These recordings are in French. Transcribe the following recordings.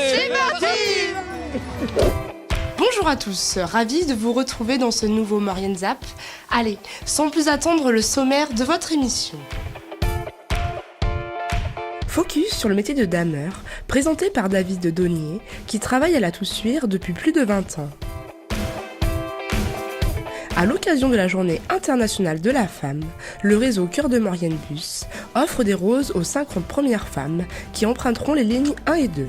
c'est parti! Bonjour à tous, ravi de vous retrouver dans ce nouveau Maurienne Zap. Allez, sans plus attendre, le sommaire de votre émission. Focus sur le métier de dameur, présenté par David Donnier, qui travaille à la Toussuire depuis plus de 20 ans. À l'occasion de la Journée internationale de la femme, le réseau Cœur de Maurienne Bus offre des roses aux 50 premières femmes qui emprunteront les lignes 1 et 2.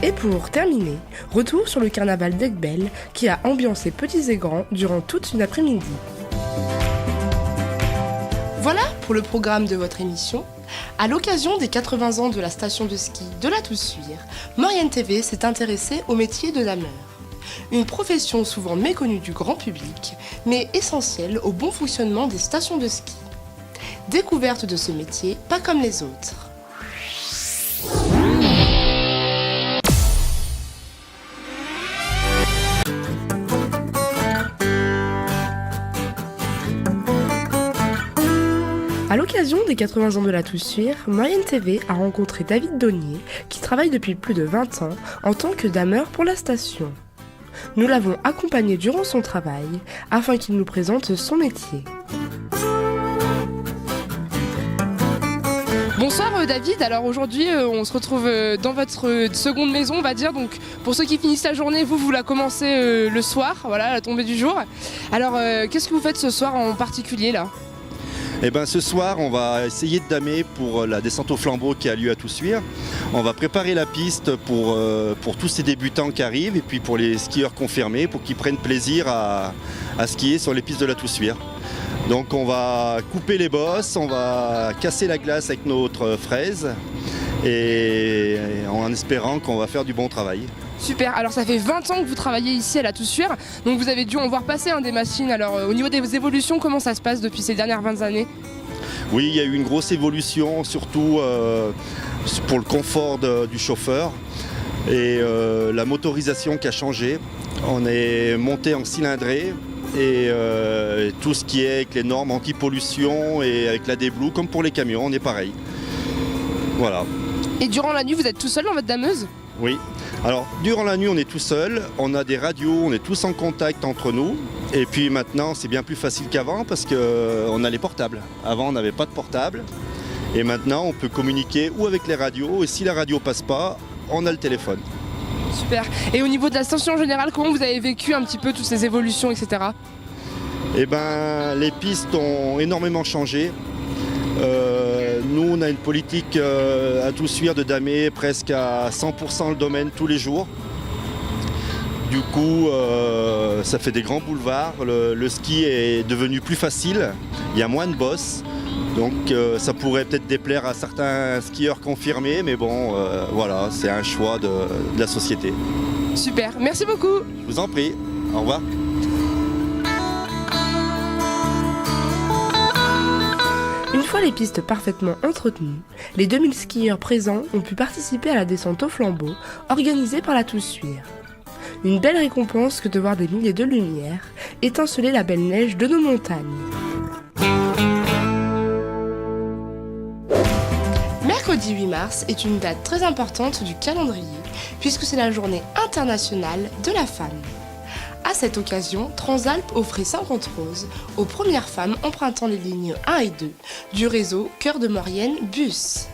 Et pour terminer, retour sur le carnaval d'Aiguebelle qui a ambiancé petits et grands durant toute une après-midi. Voilà pour le programme de votre émission. À l'occasion des 80 ans de la station de ski de la Toussuire, Maurienne TV s'est intéressée au métier de dameur. Une profession souvent méconnue du grand public, mais essentielle au bon fonctionnement des stations de ski. Découverte de ce métier, pas comme les autres. À l'occasion des 80 ans de la Toussuire, Maurienne TV a rencontré David Donnier, qui travaille depuis plus de 20 ans en tant que dameur pour la station. Nous l'avons accompagné durant son travail, afin qu'il nous présente son métier. Bonsoir David, alors aujourd'hui on se retrouve dans votre seconde maison on va dire, donc pour ceux qui finissent la journée, vous la commencez le soir, voilà, à la tombée du jour. Alors qu'est-ce que vous faites ce soir en particulier là ? Eh ben, ce soir, on va essayer de damer pour la descente au flambeau qui a lieu à Toussuire. On va préparer la piste pour tous ces débutants qui arrivent et puis pour les skieurs confirmés pour qu'ils prennent plaisir à skier sur les pistes de la Toussuire. Donc on va couper les bosses, on va casser la glace avec notre fraise et en espérant qu'on va faire du bon travail. Super, alors ça fait 20 ans que vous travaillez ici à la Toussuire, donc vous avez dû en voir passer des machines. Alors au niveau des évolutions, comment ça se passe depuis ces dernières 20 années ? Oui, il y a eu une grosse évolution, surtout pour le confort du chauffeur et la motorisation qui a changé. On est monté en cylindrée et tout ce qui est avec les normes anti-pollution et avec la D-Blue, comme pour les camions, on est pareil. Voilà. Et durant la nuit, vous êtes tout seul dans votre dameuse ? Oui. Alors, durant la nuit, on est tout seul, on a des radios, on est tous en contact entre nous. Et puis maintenant, c'est bien plus facile qu'avant parce qu'on a les portables. Avant, on n'avait pas de portable. Et maintenant, on peut communiquer ou avec les radios. Et si la radio passe pas, on a le téléphone. Super. Et au niveau de la station en général, comment vous avez vécu un petit peu toutes ces évolutions, etc. Eh ben, les pistes ont énormément changé. Nous, on a une politique à Toussuire de damer presque à 100% le domaine tous les jours. Du coup, ça fait des grands boulevards. Le ski est devenu plus facile. Il y a moins de bosses. Donc, ça pourrait peut-être déplaire à certains skieurs confirmés. Mais bon, voilà, c'est un choix de la société. Super, merci beaucoup. Je vous en prie. Au revoir. Une fois les pistes parfaitement entretenues, les 2000 skieurs présents ont pu participer à la descente au flambeau organisée par la Toussuire. Une belle récompense que de voir des milliers de lumières étinceler la belle neige de nos montagnes. Mercredi 8 mars est une date très importante du calendrier puisque c'est la journée internationale de la femme. À cette occasion, Transalp offrait 50 roses aux premières femmes empruntant les lignes 1 et 2 du réseau Cœur de Maurienne Bus.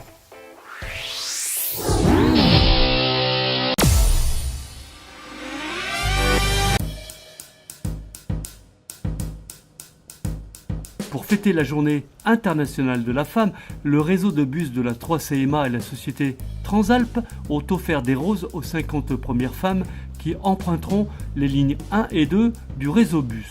Pour fêter la journée internationale de la femme, le réseau de bus de la 3CMA et la société Transalp ont offert des roses aux 50 premières femmes qui emprunteront les lignes 1 et 2 du réseau bus.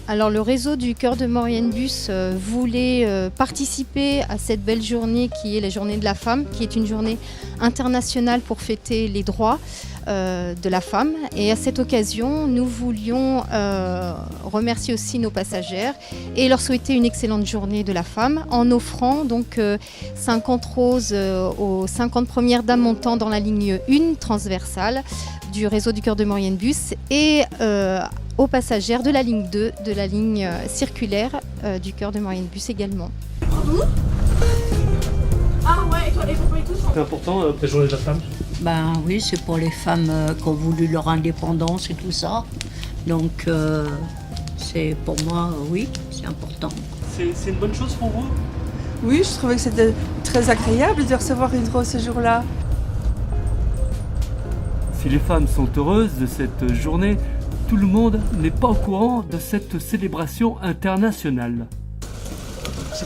Alors le réseau du Cœur de Maurienne Bus voulait participer à cette belle journée qui est la journée de la femme, qui est une journée internationale pour fêter les droits de la femme. Et à cette occasion, nous voulions remercier aussi nos passagères et leur souhaiter une excellente journée de la femme en offrant donc 50 roses aux 50 premières dames montant dans la ligne 1 transversale du réseau du Cœur de Maurienne Bus et aux passagères de la ligne 2, de la ligne circulaire du Cœur de Maurienne Bus également. Ah ouais, et toi, et vous pouvez tous en C'est important, la journée de la femme? Ben oui, c'est pour les femmes qui ont voulu leur indépendance et tout ça. Donc, c'est pour moi, oui, c'est important. C'est une bonne chose pour vous? Oui, je trouvais que c'était très agréable de recevoir une rose ce jour-là. Si les femmes sont heureuses de cette journée, tout le monde n'est pas au courant de cette célébration internationale.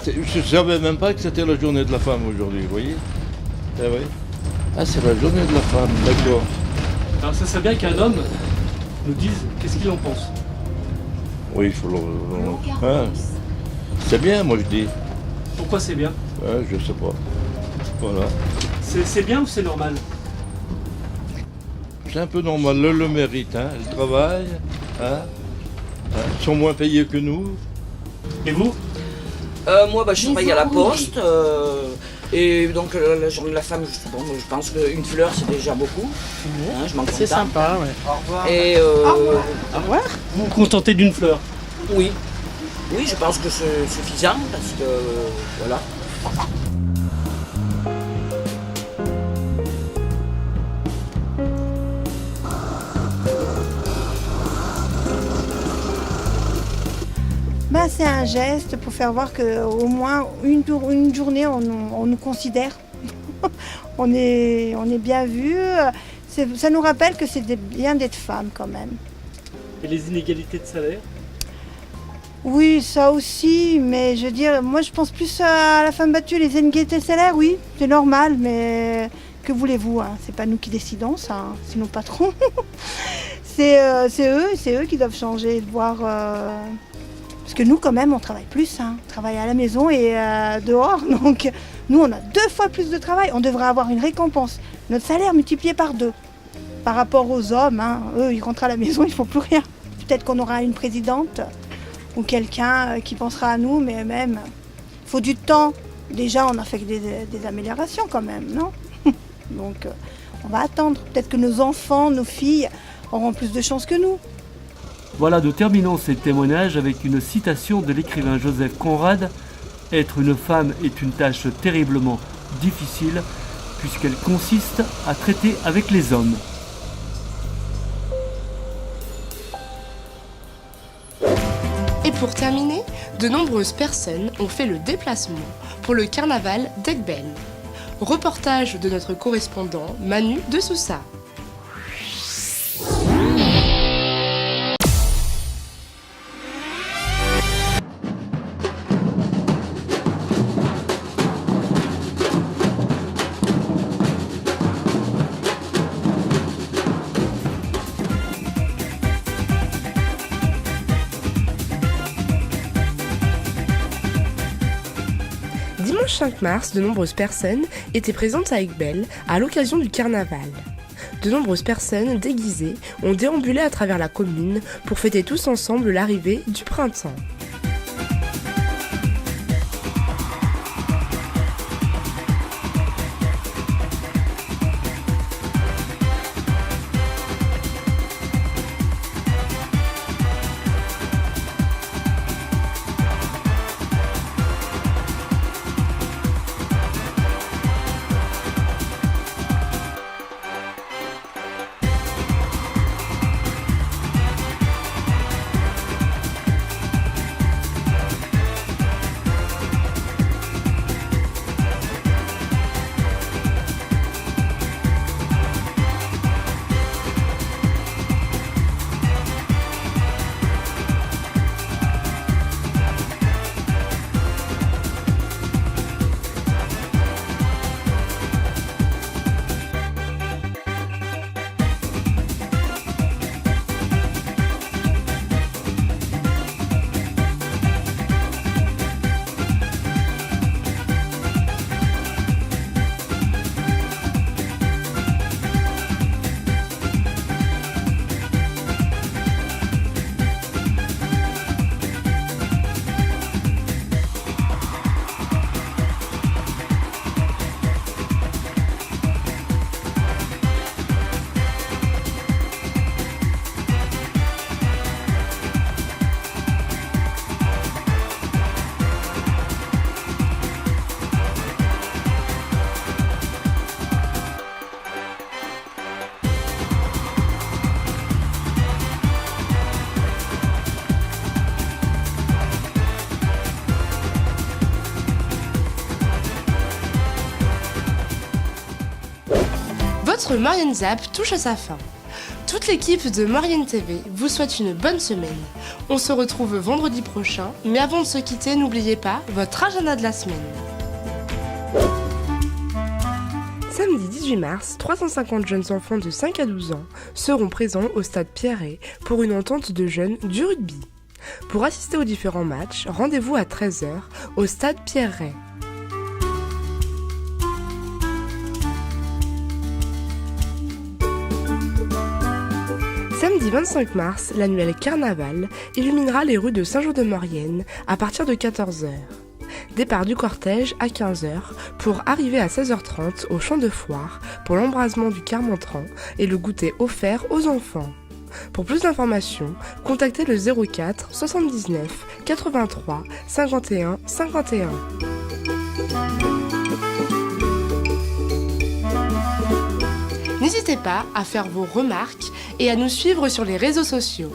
Je ne savais même pas que c'était la journée de la femme aujourd'hui, vous voyez? Ah oui. Ah, c'est la journée de la femme, d'accord. Alors ça serait bien qu'un homme nous dise qu'est-ce qu'il en pense. Oui, il faut le... Hein? C'est bien, moi je dis. Pourquoi c'est bien? Je sais pas. Voilà. C'est bien ou c'est normal? C'est un peu normal, le mérite, hein. Elles travaillent, hein. Elles sont moins payées que nous. Et vous? Moi, je travaille à la poste. Et donc, la journée de la femme, je pense qu'une fleur, c'est déjà beaucoup. Hein, je m'en contente. C'est sympa, ouais. Au revoir. Et Au revoir. Vous vous contentez d'une fleur? oui. Oui, je pense que c'est suffisant parce que, voilà. Ben, c'est un geste pour faire voir qu'au moins une journée, on nous considère. on est bien vu. Ça nous rappelle que c'est bien d'être femme quand même. Et les inégalités de salaire? Oui, ça aussi, mais je veux dire, moi je pense plus à la femme battue, les inégalités de salaire, oui, c'est normal, mais que voulez-vous, hein, c'est pas nous qui décidons, ça, hein, c'est nos patrons. c'est eux qui doivent changer, de voir... Parce que nous, quand même, on travaille plus, hein. On travaille à la maison et dehors, donc nous, on a 2 fois plus de travail, on devrait avoir une récompense. Notre salaire multiplié par 2, par rapport aux hommes, hein. Eux, ils rentrent à la maison, ils ne font plus rien. Peut-être qu'on aura une présidente ou quelqu'un qui pensera à nous, mais même, il faut du temps. Déjà, on a fait des améliorations quand même, non? Donc, on va attendre. Peut-être que nos enfants, nos filles auront plus de chance que nous. Voilà, nous terminons ces témoignages avec une citation de l'écrivain Joseph Conrad. Être une femme est une tâche terriblement difficile puisqu'elle consiste à traiter avec les hommes. Et pour terminer, de nombreuses personnes ont fait le déplacement pour le carnaval d'Aiguebelle. Reportage de notre correspondant Manu de Sousa. Dimanche 5 mars, de nombreuses personnes étaient présentes à Aiguebelle à l'occasion du carnaval. De nombreuses personnes déguisées ont déambulé à travers la commune pour fêter tous ensemble l'arrivée du printemps. Votre Maurienne Zap touche à sa fin. Toute l'équipe de Maurienne TV vous souhaite une bonne semaine. On se retrouve vendredi prochain, mais avant de se quitter, n'oubliez pas votre agenda de la semaine. Samedi 18 mars, 350 jeunes enfants de 5 à 12 ans seront présents au stade Pierret pour une entente de jeunes du rugby. Pour assister aux différents matchs, rendez-vous à 13h au stade Pierret. Samedi 25 mars, l'annuel Carnaval illuminera les rues de Saint-Jean-de-Maurienne à partir de 14h. Départ du cortège à 15h pour arriver à 16h30 au champ de foire pour l'embrasement du Carmentran et le goûter offert aux enfants. Pour plus d'informations, contactez le 04 79 83 51 51. N'hésitez pas à faire vos remarques et à nous suivre sur les réseaux sociaux.